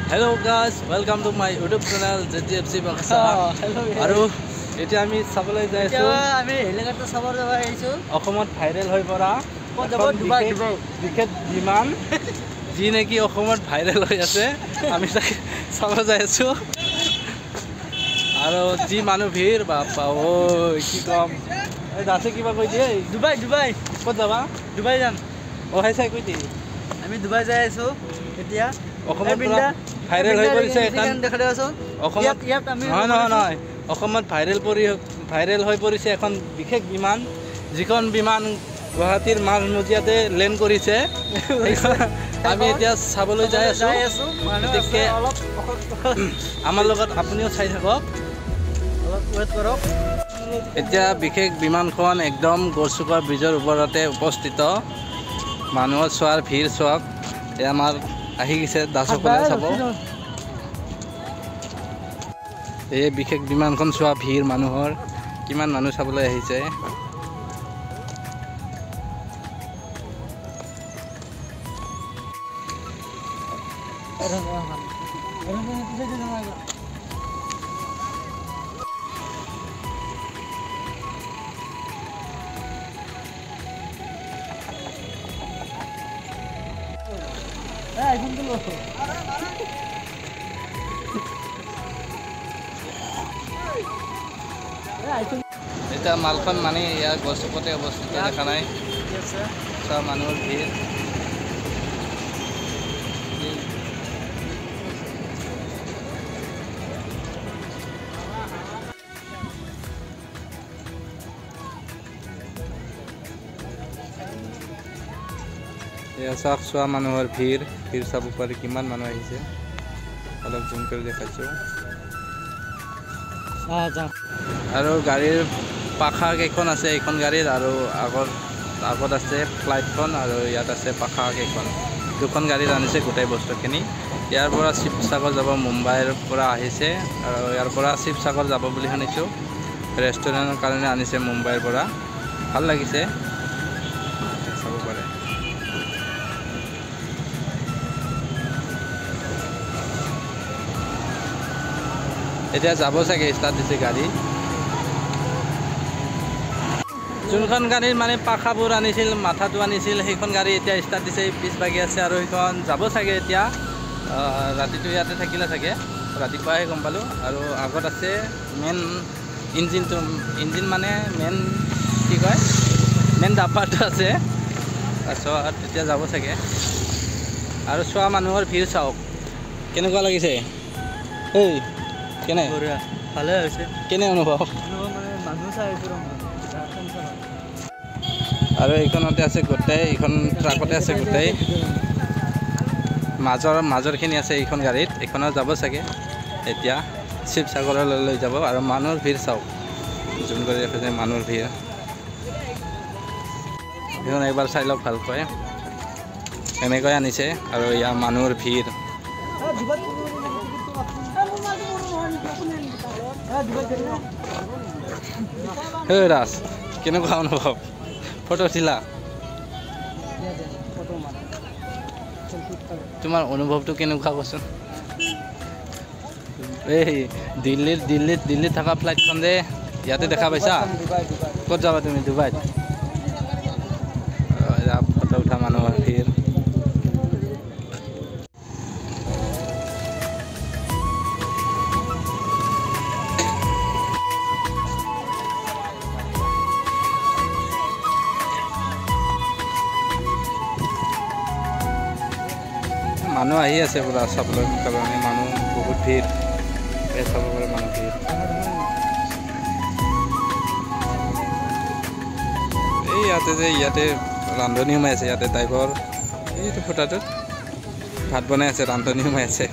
Hello guys, welcome to my YouTube channel ZGFC Baksa. Hello. এতিয়া আমি চাবলৈ যাই আছো আমি হেলিকপ্টাৰ চাবৰ যাব আহিছো অসমত ভাইৰেল হৈ পৰা বিশেষ বিমান যি নেকি অসমত ভাইৰেল হৈ আছে আমি তাকে চাব যাই আছো আৰু যি মানুহ ভিৰ বাপা ঐ কি কম এই দাসে কিবা কৈ দিয়ে দুবাই ক'ত যাবা দুবাই যাম ও হাইছে কৈ দি আমি দুবাই যাই আছো এতিয়া অসমত ভাইৰেল হৈ পৰিছে এখন দেখাই আছো অসমত ইয়াত আমি নহয় অসমত ভাইৰেল হৈ পৰিছে এখন বিশেষ বিমান যিখন বিমান গুৱাহাটীৰ মাজমজিয়াতে লেণ্ড কৰিছে আমি এতিয়া চাবলৈ যাই আছো গতিকে আমাৰ লগত আপুনিও চাই থাকক অলপ ৱেট কৰক এতিয়া বিশেষ বিমানখন একদম গড়চুকৰ ব্ৰিজৰ ওপৰতে উপস্থিত মানুহৰ চোৱাৰ ভিৰ চোৱাক এয়া আমাৰ আহি গৈছে দাসকলে চাব এই বিশেষ বিমানখন চোৱা ভিৰ মানুহৰ কিমান মানুহ চাবলৈ আহিছে এটা মালখন মানে ইয়াৰ গছপতে অৱস্থিত দেখা নাই চব মানুহৰ ভিৰ এয়া চাওক চোৱা মানুহৰ ভিৰ চাব পাৰি কিমান মানুহ আহিছে অলপ জুম কৰি দেখাইছো আৰু গাড়ীৰ পাখা কেইখন আছে এইখন গাড়ীৰ আৰু আগত আছে ফ্লাইটখন আৰু ইয়াত আছে পাখা কেইখন দুখন গাড়ীত আনিছে গোটেই বস্তুখিনি ইয়াৰ পৰা শিৱসাগৰ যাব মুম্বাইৰ পৰা আহিছে আৰু ইয়াৰ পৰা শিৱসাগৰ যাব বুলি শুনিছোঁ ৰেষ্টুৰেণ্টৰ কাৰণে আনিছে মুম্বাইৰ পৰা ভাল লাগিছে চাব পাৰে এতিয়া যাব চাগে ষ্টাৰ্ট দিছে গাড়ী যোনখন গাড়ীৰ মানে পাখাবোৰ আনিছিল মাথাটো আনিছিল সেইখন গাড়ী এতিয়া ষ্টাৰ্ট দিছে পিছ বাগি আছে আৰু সেইখন যাব চাগে এতিয়া ৰাতিটো ইয়াতে থাকিলে চাগে ৰাতিপুৱাহে গম পালোঁ আৰু আগত আছে মেইন ইঞ্জিন মানে মেইন কি কয় মেইন ডাব্বাটো আছে তাৰপিছত তেতিয়া যাব চাগে আৰু চোৱা মানুহৰ ভিৰ চাওক কেনেকুৱা লাগিছে এই কেনে ভালে হৈছে কেনে অনুভৱ মানে মানুহ চাই আৰু এইখনতে আছে গোটেই এইখন ট্ৰাকতে আছে গোটেই মাজৰখিনি আছে এইখন গাড়ীত এইখনত যাব চাগে এতিয়া শিৱসাগৰলৈ লৈ যাব আৰু মানুহৰ ভিৰ চাওক জুম কৰি ৰাখিছে মানুহৰ ভিৰ এইখন এবাৰ চাই লওক ভালকৈ এনেকৈ আনিছে আৰু ইয়াৰ মানুহৰ ভিৰ হে ৰাজ কেনেকুৱা অনুভৱ ফটো উঠিলা তোমাৰ অনুভৱটো কেনেকুৱা কচোন এই দিল্লীত থকা ফ্লাইটখন যে ইয়াতে দেখা পাইছা ক'ত যাবা তুমি ডুবাইত ফটো উঠা মানুহৰ ভিৰ মানুহ আহি আছে পুৰা চাবলৈ কাৰণে মানুহ বহুত ভিৰ চাব পাৰে মানুহ ভিৰ এই ইয়াতে ৰান্ধনি সোমাই আছে ইয়াতে ড্ৰাইভৰ এইটো ফুটাটোত ভাত বনাই আছে ৰান্ধনি সোমাই আছে